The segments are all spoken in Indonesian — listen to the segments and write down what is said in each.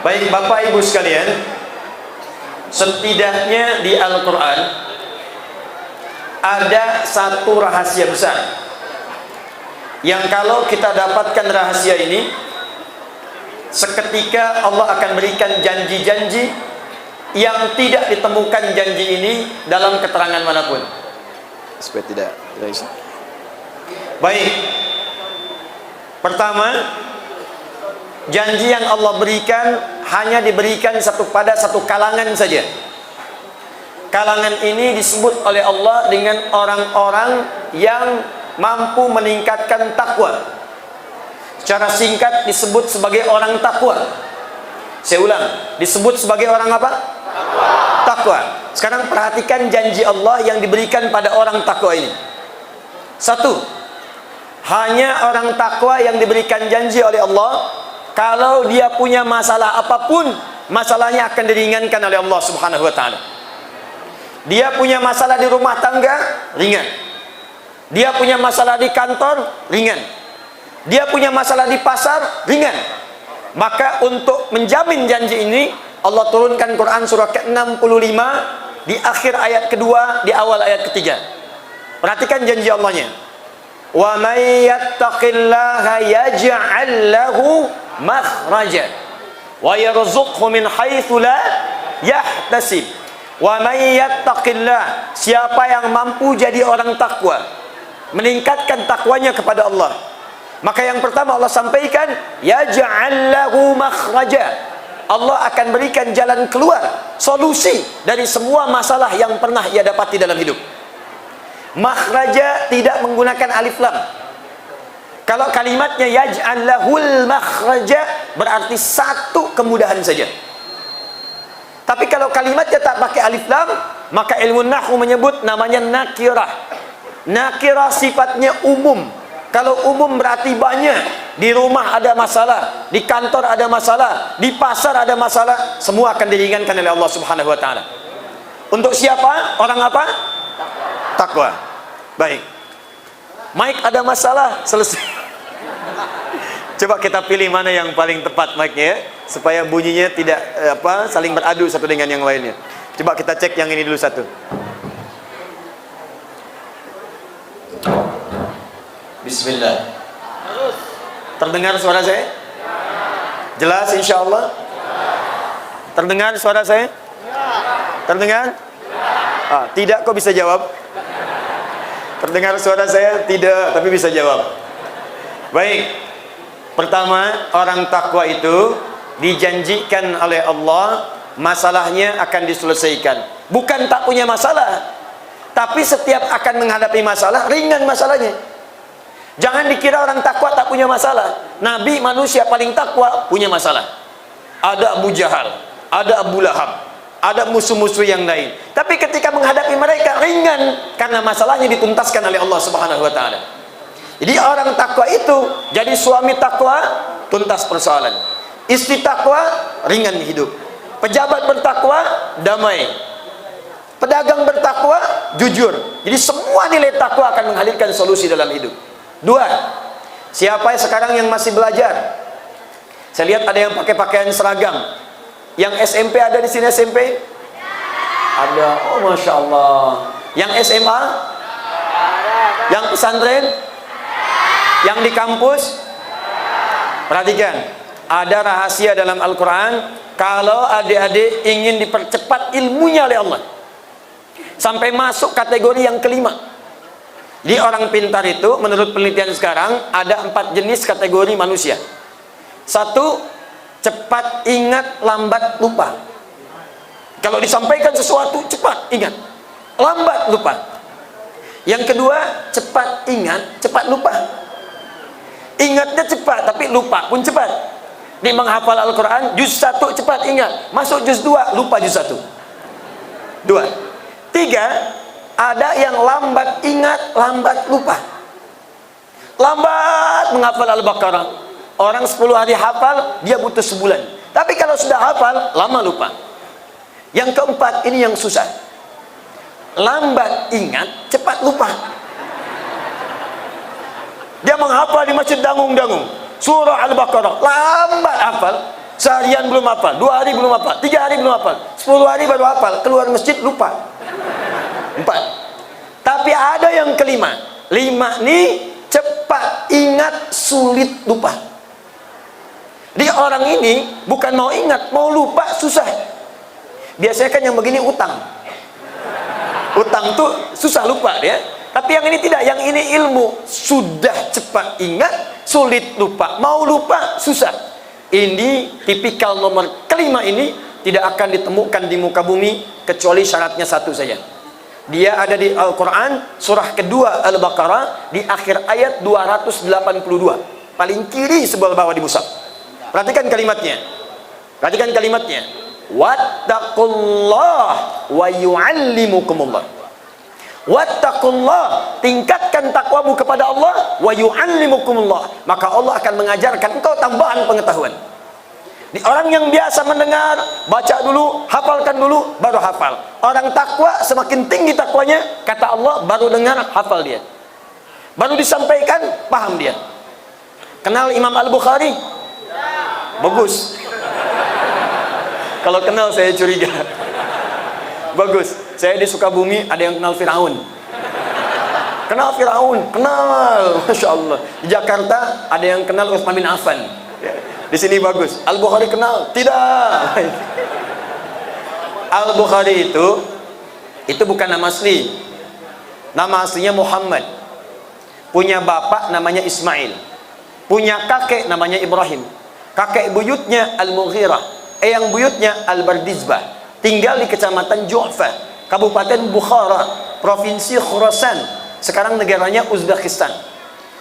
Baik Bapak Ibu sekalian, setidaknya di Al-Quran ada satu rahasia besar yang kalau kita dapatkan rahasia ini, seketika Allah akan berikan janji-janji yang tidak ditemukan janji ini dalam keterangan manapun. Supaya tidak bisa. Baik, pertama, janji yang Allah berikan hanya diberikan pada satu kalangan saja. Kalangan ini disebut oleh Allah dengan orang-orang yang mampu meningkatkan takwa. Secara singkat disebut sebagai orang takwa. Saya ulang, disebut sebagai orang apa? Takwa. Sekarang perhatikan janji Allah yang diberikan pada orang takwa ini. Satu, hanya orang takwa yang diberikan janji oleh Allah, kalau dia punya masalah apapun, masalahnya akan diringankan oleh Allah Subhanahu wa taala. Dia punya masalah di rumah tangga, ringan. Dia punya masalah di kantor, ringan. Dia punya masalah di pasar, ringan. Maka untuk menjamin janji ini, Allah turunkan Quran surah ke-65 di akhir ayat kedua, di awal ayat ketiga. Perhatikan janji Allahnya. Wa may yattaqillaha yaj'al lahu makhraja wa yarzuqhu min haitsu la yahtasib. Wa may yattaqillah, siapa yang mampu jadi orang takwa, meningkatkan takwanya kepada Allah, maka yang pertama Allah sampaikan, yaj'al lahu makhraja, Allah akan berikan jalan keluar, solusi dari semua masalah yang pernah ia dapati dalam hidup. Makhraja tidak menggunakan alif lam. Kalau kalimatnya yaj'al lahul makhraja, berarti satu kemudahan saja. Tapi kalau kalimatnya tak pakai alif lam, maka ilmu nahwu menyebut namanya nakirah. Nakirah sifatnya umum. Kalau umum berarti banyak. Di rumah ada masalah, di kantor ada masalah, di pasar ada masalah, semua akan diringankan oleh Allah Subhanahu wa taala. Untuk siapa? Orang apa? Takwa. Baik. Mic ada masalah, selesai. Coba kita pilih mana yang paling tepat mic-nya ya, supaya bunyinya tidak saling beradu satu dengan yang lainnya. Coba kita cek yang ini dulu satu. Bismillah. Terdengar suara saya? Jelas insyaallah? Terdengar suara saya? Terdengar? Tidak, kok bisa jawab? Terdengar suara saya? Tidak, tapi bisa jawab. Baik. Pertama, orang takwa itu dijanjikan oleh Allah masalahnya akan diselesaikan. Bukan tak punya masalah, tapi setiap akan menghadapi masalah, ringan masalahnya. Jangan dikira orang takwa tak punya masalah. Nabi manusia paling takwa punya masalah. Ada Abu Jahal, ada Abu Lahab, ada musuh-musuh yang lain. Tapi ketika menghadapi mereka ringan, karena masalahnya dituntaskan oleh Allah Subhanahu wa taala. Jadi orang takwa itu jadi suami takwa, tuntas persoalan. Istri takwa, ringan hidup. Pejabat bertakwa, damai. Pedagang bertakwa, jujur. Jadi semua nilai takwa akan menghadirkan solusi dalam hidup. Dua, siapa sekarang yang masih belajar? Saya lihat ada yang pakai pakaian seragam. Yang SMP ada di sini SMP? Ada. Oh, masya Allah. Yang SMA? Yang pesantren? Yang di kampus? Perhatikan, ada rahasia dalam Al-Quran. Kalau adik-adik ingin dipercepat ilmunya oleh Allah sampai masuk kategori yang kelima. Di orang pintar itu, menurut penelitian sekarang, ada 4 jenis kategori manusia. Satu, cepat ingat, lambat lupa. Kalau disampaikan sesuatu, cepat ingat, lambat lupa. Yang kedua, cepat ingat, cepat lupa. Ingatnya cepat, tapi lupa pun cepat. Dia menghafal Al-Quran, juz 1 cepat ingat, masuk juz 2, lupa juz 1. 2. 3, ada yang lambat ingat, lambat lupa. Lambat menghafal Al-Baqarah. Orang 10 hari hafal, dia butuh sebulan. Tapi kalau sudah hafal, lama lupa. Yang keempat, ini yang susah. Lambat ingat, cepat lupa. Dia menghafal di masjid dangung-dangung surah Al-Baqarah, lambat hafal. Seharian belum hafal, 2 hari belum hafal, 3 hari belum hafal, 10 hari baru hafal, keluar masjid lupa. 4. Tapi ada yang kelima. 5 nih cepat ingat, sulit lupa. Di orang ini bukan mau ingat, mau lupa susah. Biasanya kan yang begini utang. Utang tuh susah lupa ya. Tapi yang ini tidak, yang ini ilmu. Sudah cepat ingat, sulit lupa. Mau lupa susah. Ini tipikal nomor kelima, ini tidak akan ditemukan di muka bumi kecuali syaratnya satu saja. Dia ada di Al-Quran surah kedua Al-Baqarah di akhir ayat 282, paling kiri sebelah bawah di mushaf. Perhatikan kalimatnya. Perhatikan kalimatnya. Wattaqullah wa yu'allimukumullah. Wattaqullah, tingkatkan takwamu kepada Allah, wa yu'allimukumullah, maka Allah akan mengajarkan engkau tambahan pengetahuan. Di orang yang biasa mendengar, baca dulu, hafalkan dulu, baru hafal. Orang takwa semakin tinggi takwanya, kata Allah, baru dengar, hafal dia. Baru disampaikan, paham dia. Kenal Imam Al-Bukhari? Bagus. Kalau kenal saya curiga. Bagus. Saya di Sukabumi ada yang kenal Firaun. Kenal Firaun, kenal, masya Allah. Di Jakarta ada yang kenal Utsman bin Affan. Di sini bagus. Al-Bukhari kenal? Tidak. Al-Bukhari itu bukan nama asli. Nama aslinya Muhammad. Punya bapak namanya Ismail. Punya kakek namanya Ibrahim. Kakek buyutnya Al-Mughirah. Eyang buyutnya Al-Bardizbah. Tinggal di kecamatan Ju'fa, Kabupaten Bukhara, Provinsi Khurasan. Sekarang negaranya Uzbekistan.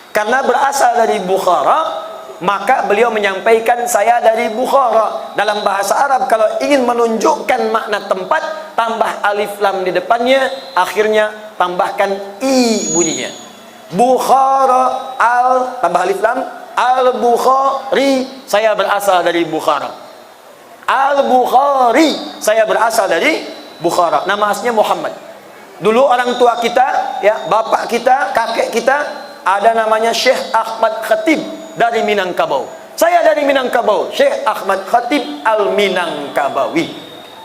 Karena berasal dari Bukhara, maka beliau menyampaikan saya dari Bukhara. Dalam bahasa Arab kalau ingin menunjukkan makna tempat, tambah alif lam di depannya, akhirnya tambahkan i bunyinya. Bukhara al, tambah alif lam, al-Bukhari, saya berasal dari Bukhara. Al-Bukhari, saya berasal dari Bukhara. Nama aslinya Muhammad. Dulu orang tua kita, ya, bapak kita, kakek kita, ada namanya Syekh Ahmad Khatib dari Minangkabau. Saya dari Minangkabau, Syekh Ahmad Khatib Al-Minangkabawi.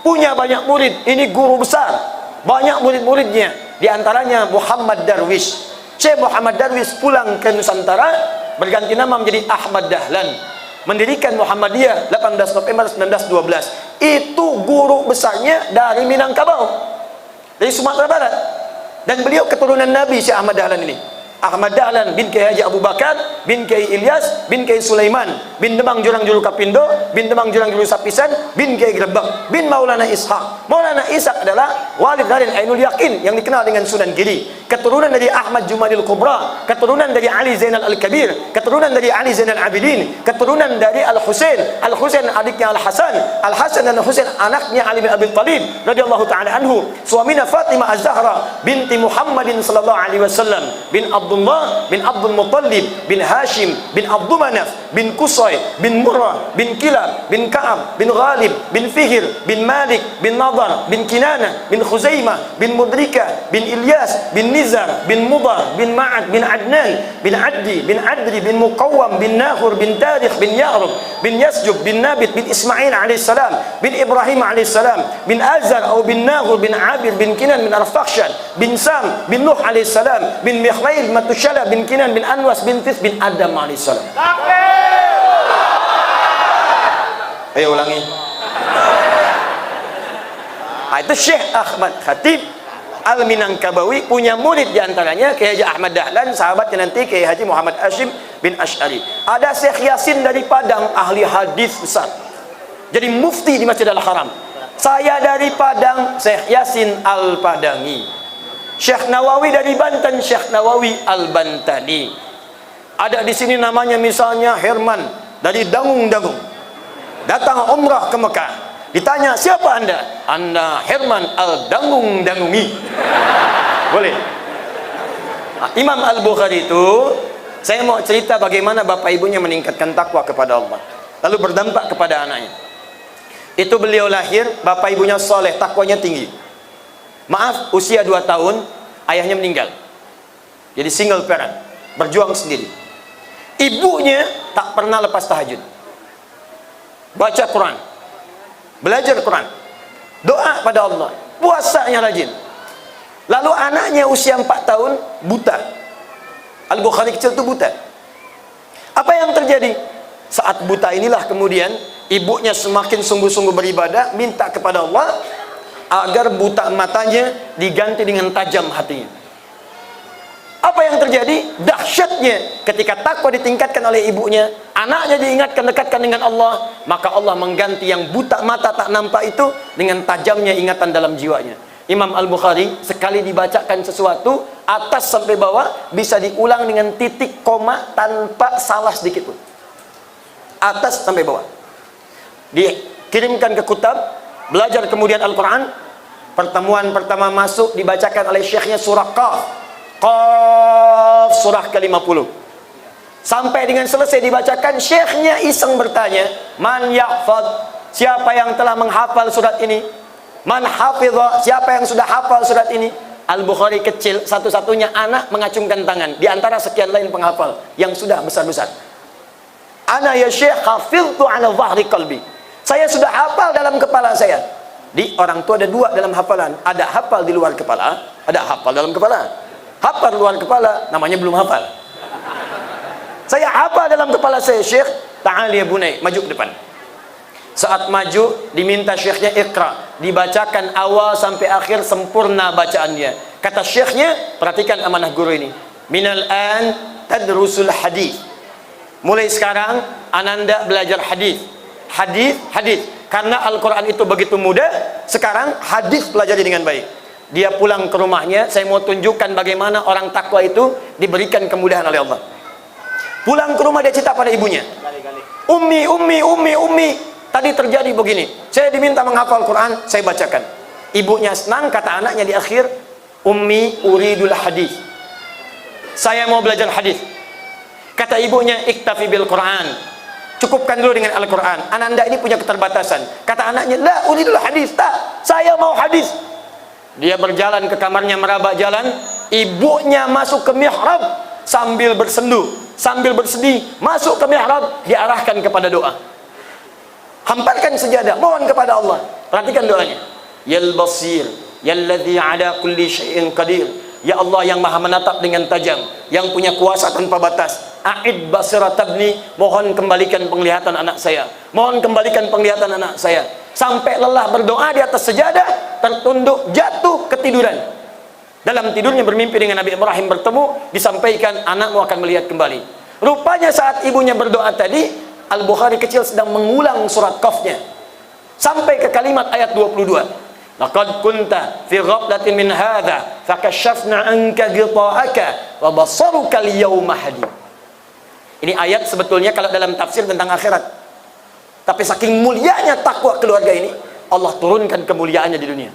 Punya banyak murid, ini guru besar. Banyak murid-muridnya, di antaranya Muhammad Darwish. Syekh Muhammad Darwish pulang ke Nusantara, berganti nama menjadi Ahmad Dahlan. Mendirikan Muhammadiyah 18 November 1912. Itu guru besarnya dari Minangkabau, dari Sumatera Barat. Dan beliau keturunan Nabi Syekh Ahmad Dahlan ini. Ahmad Dahlan bin Kiai Haji Abu Bakar bin Kiai Ilyas bin Kiai Sulaiman bin Demang Jurang Juru Kapindo bin Demang Jurang Juru Sapisan bin Kiai Grebek bin Maulana Ishaq. Maulana Ishaq adalah walid dari Ainul Yakin yang dikenal dengan Sunan Giri. Keturunan dari Ahmad Jumadil Kubra, keturunan dari Ali Zainal Al-Kabir, keturunan dari Ali Zainal Abidin, keturunan dari Al-Husain, Al-Husain adiknya Al-Hasan, Al-Hasan dan Al-Husain anaknya Ali bin Abi Thalib radhiyallahu taala anhu. Suaminya Fatimah Az-Zahra binti Muhammadin sallallahu alaihi wasallam bin Abdullah bin Abdul Muttalib bin Hashim bin Abdul Manaf bin Qusay bin Murrah bin Kilab bin Ka'ab bin Ghalib bin Fihr bin Malik bin Nadar bin Kinanah bin Khuzaimah bin Mudrika bin Ilyas bin Nizar bin Mudar bin Ma'ad bin Adnan bin Addi bin Adri bin Muqawwam bin Nahur bin Tarikh bin Ya'rub bin Yasjub bin Nabit bin Ismail alaihissalam bin Ibrahim alaihissalam bin Azar atau bin Nahur bin Abir bin Kinan bin Arfakhshan bin Sam bin Nuh alaihissalam bin Mikhlail Matushala bin Kinan bin Anwas bin Tis bin Adam alaihissalam. Ayo ulangi. Itu Syekh Ahmad Khatib Al-Minangkabawi, punya murid diantaranya Kiai Haji Ahmad Dahlan, sahabatnya nanti Kiai Haji Muhammad Hashim bin Ash'ari. Ada Syekh Yasin dari Padang, ahli hadis besar, jadi mufti di Masjid Al-Haram. Saya dari Padang, Syekh Yasin Al-Padangi. Syekh Nawawi dari Banten, Syekh Nawawi Al-Bantani. Ada di sini namanya misalnya Herman dari Dangung-Dangung, datang umrah ke Mekah. Ditanya, siapa anda? Anda Herman Al-Dangung-Dangungi. Boleh. Nah, Imam Al-Bukhari itu, saya mau cerita bagaimana bapak ibunya meningkatkan takwa kepada Allah, lalu berdampak kepada anaknya. Itu beliau lahir, bapak ibunya soleh, takwanya tinggi. Maaf, usia 2 tahun, ayahnya meninggal. Jadi single parent, berjuang sendiri. Ibunya tak pernah lepas tahajud, baca Quran, belajar Quran, doa pada Allah, puasanya rajin. Lalu anaknya usia 4 tahun buta. Al-Bukhari kecil itu buta. Apa yang terjadi? Saat buta inilah kemudian ibunya semakin sungguh-sungguh beribadah, minta kepada Allah agar buta matanya diganti dengan tajam hatinya. Apa yang terjadi? Dahsyatnya ketika takwa ditingkatkan oleh ibunya, anaknya diingatkan, dekatkan dengan Allah, maka Allah mengganti yang buta mata tak nampak itu dengan tajamnya ingatan dalam jiwanya. Imam Al-Bukhari sekali dibacakan sesuatu atas sampai bawah bisa diulang dengan titik koma tanpa salah sedikit pun, atas sampai bawah. Dikirimkan ke Kutab, belajar kemudian Al-Quran. Pertemuan pertama masuk dibacakan oleh syekhnya surah Qaf, surah ke-50. Sampai dengan selesai dibacakan, syekhnya iseng bertanya, man yahfad, siapa yang telah menghafal surat ini? Man hafidha, siapa yang sudah hafal surat ini? Al-Bukhari kecil, satu-satunya anak mengacungkan tangan di antara sekian lain penghafal yang sudah besar-besar. Ana ya syekh hafidtu ala dhahri qalbi, saya sudah hafal dalam kepala saya. Di orang tua ada 2 dalam hafalan, ada hafal di luar kepala, ada hafal dalam kepala. Hafal luar kepala namanya belum hafal. Saya hafal dalam kepala saya, syekh. Ta'al ya bunai, maju ke depan. Saat maju diminta syekhnya iqra, dibacakan awal sampai akhir sempurna bacaannya. Kata syekhnya, perhatikan amanah guru ini, minal an tadrusul hadis, mulai sekarang ananda belajar hadis. Hadis karena Al-Quran itu begitu mudah. Sekarang hadis pelajari dengan baik. Dia pulang ke rumahnya, saya mau tunjukkan bagaimana orang takwa itu diberikan kemudahan oleh Allah. Pulang ke rumah dia cerita pada ibunya, Ummi, tadi terjadi begini, saya diminta menghafal Quran, saya bacakan. Ibunya senang, kata anaknya di akhir, Ummi uridul hadis, saya mau belajar hadis. Kata ibunya, iktafi bil Quran, cukupkan dulu dengan Al-Quran, ananda ini punya keterbatasan. Kata anaknya, la uridul hadis, tak, saya mau hadis. Dia berjalan ke kamarnya, meraba jalan, ibunya masuk ke mihrab sambil bersendu, sambil bersedih, masuk ke mihrab, diarahkan kepada doa. Hamparkan sejadah, mohon kepada Allah. Perhatikan doanya. Yal basir, yalladzi ala kulli syai'in qadir. Ya Allah yang maha menatap dengan tajam, yang punya kuasa tanpa batas. A'id basirat tabni, mohon kembalikan penglihatan anak saya. Mohon kembalikan penglihatan anak saya. Sampai lelah berdoa di atas sejadah, tertunduk, jatuh, ketiduran. Dalam tidurnya bermimpi dengan Nabi Ibrahim bertemu, disampaikan anakmu akan melihat kembali. Rupanya saat ibunya berdoa tadi, Al-Bukhari kecil sedang mengulang surat Qafnya sampai ke kalimat ayat 22. Laqad kunta fi ghaflatin min hadza fakashafna anka ghita'aka wa basaruka al-yawma hadid. Ini ayat sebetulnya kalau dalam tafsir tentang akhirat. Tapi saking mulianya takwa keluarga ini, Allah turunkan kemuliaannya di dunia.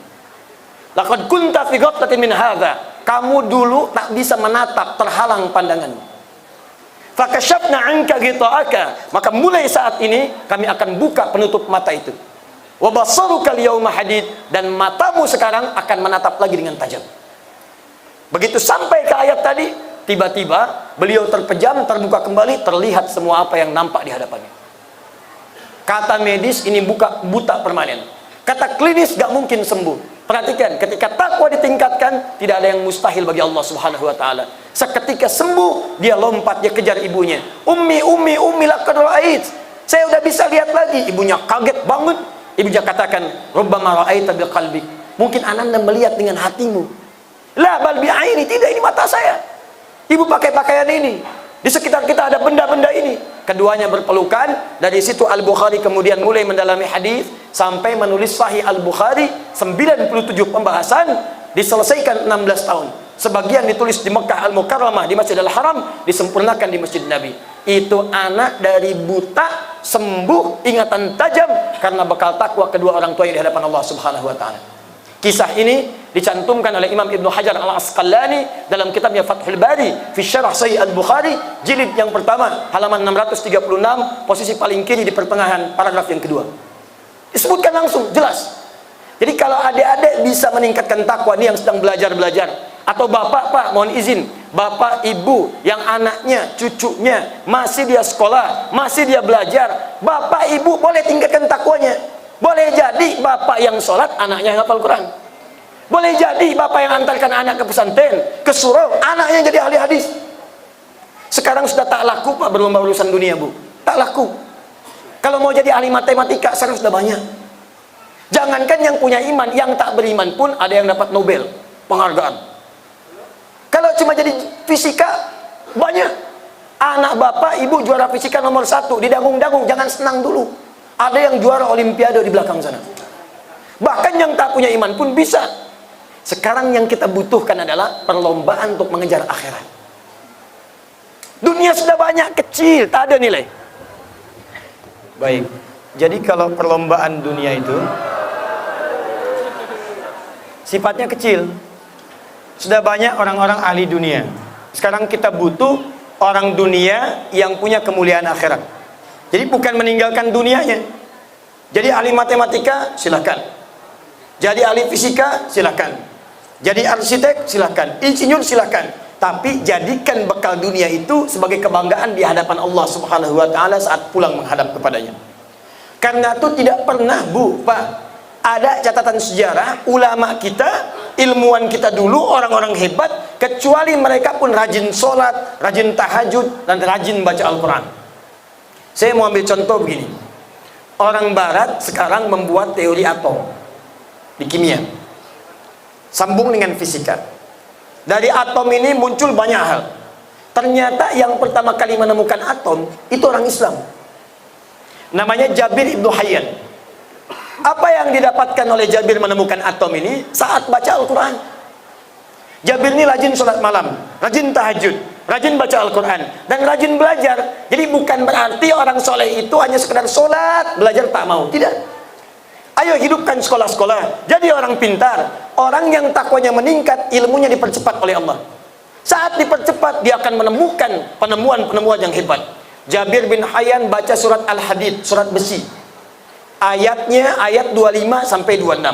Laqad kunta fi ghaflatin min hadza, kamu dulu tak bisa menatap, terhalang pandanganmu. Fakashafna anka ghita'aka, maka mulai saat ini kami akan buka penutup mata itu. Wa basaruka al-yawma hadid, dan matamu sekarang akan menatap lagi dengan tajam. Begitu sampai ke ayat tadi, tiba-tiba beliau terpejam, terbuka kembali, terlihat semua apa yang nampak di hadapannya. Kata medis ini buta permanen. Kata klinis gak mungkin sembuh. Perhatikan, ketika takwa ditingkatkan, tidak ada yang mustahil bagi Allah Subhanahu wa taala. Seketika sembuh, dia lompat, dia kejar ibunya. Ummi laqad ra'ait, saya udah bisa lihat lagi. Ibunya kaget bangun. Ibunya katakan, rubbama ra'aita bil qalbik, mungkin ananda melihat dengan hatimu. La bal bi aini, tidak, ini mata saya. Ibu pakai pakaian ini, di sekitar kita ada benda-benda ini. Keduanya berpelukan. Dari situ Al-Bukhari kemudian mulai mendalami hadis sampai menulis Sahih Al-Bukhari, 97 pembahasan, diselesaikan 16 tahun. Sebagian ditulis di Mekah Al-Mukarramah, di Masjid Al-Haram, disempurnakan di Masjid Nabi. Itu anak dari buta sembuh, ingatan tajam karena bekal takwa kedua orang tua yang di hadapan Allah Subhanahu wa taala. Kisah ini dicantumkan oleh Imam Ibnu Hajar Al-Asqalani dalam kitabnya Fathul Bari fi Syarah Sahih Al-Bukhari, jilid yang pertama, halaman 636, posisi paling kiri di pertengahan paragraf yang kedua. Disebutkan langsung, jelas. Jadi kalau adik-adik bisa meningkatkan takwa, ini yang sedang belajar-belajar, atau bapak, pak, mohon izin, bapak ibu yang anaknya, cucunya masih dia sekolah, masih dia belajar, bapak ibu boleh tingkatkan takwanya. Boleh jadi bapak yang sholat, anaknya yang hafal Quran. Boleh jadi bapak yang antarkan anak ke pesantren, ke surau, anaknya jadi ahli hadis. Sekarang sudah tak laku Pak berlomba urusan dunia, Bu. Tak laku. Kalau mau jadi ahli matematika sekarang sudah banyak. Jangankan yang punya iman, yang tak beriman pun ada yang dapat Nobel penghargaan. Kalau cuma jadi fisika, banyak. Anak bapak ibu juara fisika nomor 1, didangung-dangung, jangan senang dulu. Ada yang juara olimpiade di belakang sana. Bahkan yang tak punya iman pun bisa. Sekarang yang kita butuhkan adalah perlombaan untuk mengejar akhirat. Dunia sudah banyak, kecil, tak ada nilai. Baik, jadi kalau perlombaan dunia itu sifatnya kecil, sudah banyak orang-orang ahli dunia. Sekarang kita butuh orang dunia yang punya kemuliaan akhirat. Jadi bukan meninggalkan dunianya. Jadi ahli matematika silakan, jadi ahli fisika silakan, jadi arsitek silakan, insinyur silakan, tapi jadikan bekal dunia itu sebagai kebanggaan di hadapan Allah Subhanahu wa taala saat pulang menghadap kepadanya. Karena itu tidak pernah, Bu, Pak, ada catatan sejarah ulama kita, ilmuwan kita dulu, orang-orang hebat, kecuali mereka pun rajin sholat, rajin tahajud, dan rajin baca Al-Quran. Saya mau ambil contoh begini. Orang barat sekarang membuat teori atom di kimia, sambung dengan fisika. Dari atom ini muncul banyak hal. Ternyata yang pertama kali menemukan atom itu orang Islam, namanya Jabir ibnu Hayyan. Apa yang didapatkan oleh Jabir menemukan atom ini saat baca Al-Quran. Jabir ini rajin sholat malam, rajin tahajud, rajin baca Al-Quran, dan rajin belajar. Jadi bukan berarti orang soleh itu hanya sekedar sholat, belajar tak mau. Tidak. Ayo hidupkan sekolah-sekolah, jadi orang pintar. Orang yang takwanya meningkat, ilmunya dipercepat oleh Allah. Saat dipercepat, dia akan menemukan penemuan-penemuan yang hebat. Jabir bin Hayyan baca surat Al-Hadid, surat besi. Ayatnya ayat 25 sampai 26.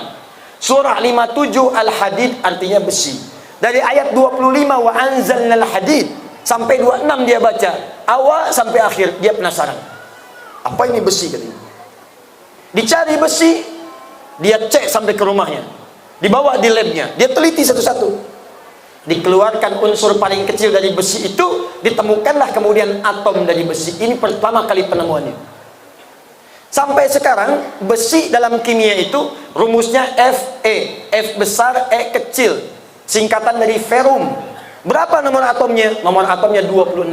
Surah 57 Al-Hadid artinya besi. Dari ayat 25 wa anzalnal hadid sampai 26 dia baca. Awal sampai akhir dia penasaran. Apa ini besi katanya? Dicari besi, dia cek sampai ke rumahnya. Dibawa di labnya, dia teliti satu-satu. Dikeluarkan unsur paling kecil dari besi itu, ditemukanlah kemudian atom dari besi. Ini pertama kali penemuannya. Sampai sekarang besi dalam kimia itu rumusnya Fe, F besar, E kecil, singkatan dari ferum. Berapa nomor atomnya? Nomor atomnya 26.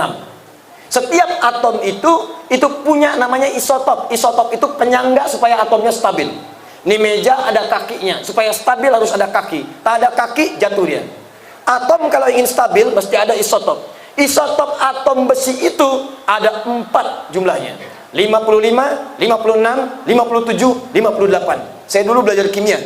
Setiap atom itu punya namanya isotop. Isotop itu penyangga supaya atomnya stabil. Ini meja ada kakinya, supaya stabil harus ada kaki. Tak ada kaki, jatuh dia. Atom kalau ingin stabil mesti ada isotop. Isotop atom besi itu ada 4 jumlahnya. 55, 56, 57, 58. Saya dulu belajar kimia.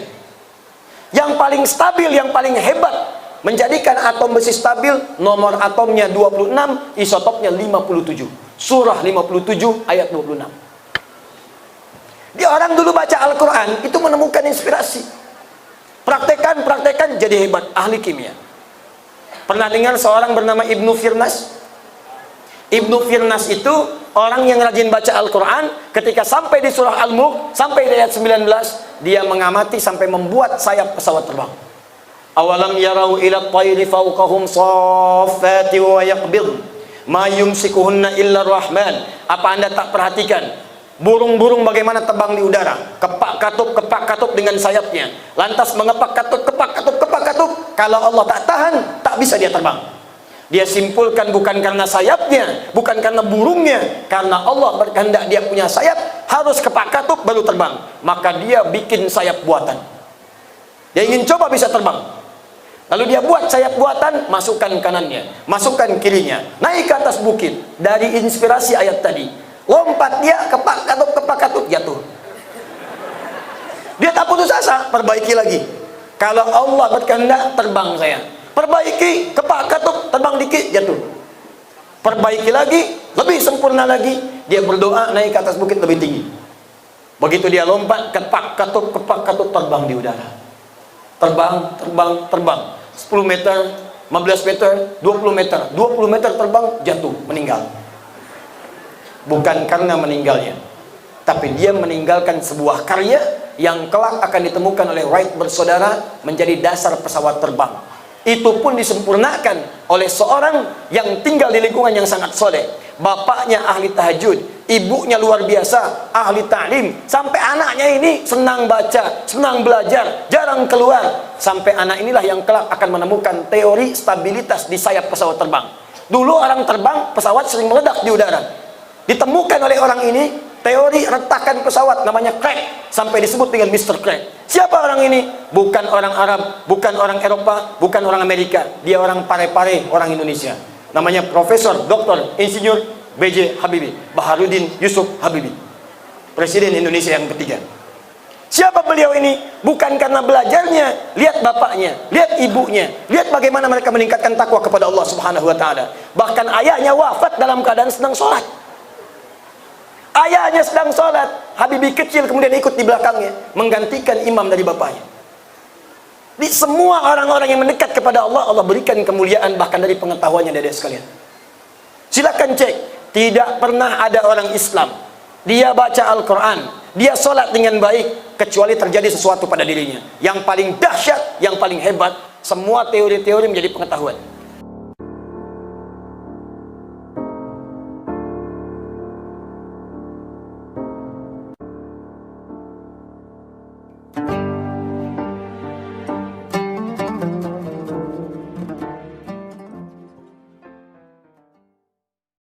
Yang paling stabil, yang paling hebat menjadikan atom besi stabil, nomor atomnya 26, isotopnya 57. Surah 57 ayat 26. Dia orang dulu baca Al-Quran itu menemukan inspirasi. Praktekan jadi hebat, ahli kimia. Pernah dengar seorang bernama Ibnu Firnas? Ibnu Firnas itu orang yang rajin baca Al-Quran. Ketika sampai di surah Al-Mulk, sampai di ayat 19, dia mengamati sampai membuat sayap pesawat terbang. Awalam yarau ila tayri fawqahum saffati wa yaqbid ma yumsikuhunna illa rahman. Apa Anda tak perhatikan burung-burung bagaimana terbang di udara, kepak katup dengan sayapnya, lantas mengepak katup, kepak katup. Kalau Allah tak tahan, tak bisa dia terbang. Dia simpulkan bukan karena sayapnya, bukan karena burungnya, karena Allah berkehendak dia punya sayap, harus kepak katup baru terbang. Maka dia bikin sayap buatan. Dia ingin coba bisa terbang. Lalu dia buat sayap buatan, masukkan kanannya, masukkan kirinya, naik ke atas bukit. Dari inspirasi ayat tadi, lompat dia, kepak katup, jatuh. Dia tak putus asa, perbaiki lagi. Kalau Allah berkehendak, terbang saya. Perbaiki, kepak katup, terbang dikit, jatuh. Perbaiki lagi, lebih sempurna lagi. Dia berdoa, naik ke atas bukit lebih tinggi. Begitu dia lompat, kepak katup, terbang di udara. Terbang. 10 meter, 15 meter, 20 meter, 20 meter terbang, jatuh, meninggal. Bukan karena meninggalnya, tapi dia meninggalkan sebuah karya yang kelak akan ditemukan oleh Wright bersaudara menjadi dasar pesawat terbang. Itu pun disempurnakan oleh seorang yang tinggal di lingkungan yang sangat soleh. Bapaknya ahli tahajud, ibunya luar biasa, ahli ta'lim, sampai anaknya ini senang baca, senang belajar, jarang keluar. Sampai anak inilah yang kelak akan menemukan teori stabilitas di sayap pesawat terbang. Dulu orang terbang, pesawat sering meledak di udara. Ditemukan oleh orang ini teori retakan pesawat, namanya crack, sampai disebut dengan Mr. Crack. Siapa orang ini? Bukan orang Arab, bukan orang Eropa, bukan orang Amerika. Dia orang Pare-Pare, orang Indonesia. Namanya Profesor Dr. Insinyur B.J. Habibie, Baharudin Yusuf Habibie, Presiden Indonesia yang ketiga. Siapa beliau ini? Bukan karena belajarnya. Lihat bapaknya, lihat ibunya, lihat bagaimana mereka meningkatkan takwa kepada Allah Subhanahu wa taala. Bahkan ayahnya wafat dalam keadaan sedang sholat. Ayahnya sedang sholat, Habibie kecil kemudian ikut di belakangnya, menggantikan imam dari bapaknya. Di semua orang-orang yang mendekat kepada Allah, Allah berikan kemuliaan bahkan dari pengetahuannya dari sekalian. Silakan cek, tidak pernah ada orang Islam, dia baca Al-Quran, dia sholat dengan baik, kecuali terjadi sesuatu pada dirinya. Yang paling dahsyat, yang paling hebat, semua teori-teori menjadi pengetahuan.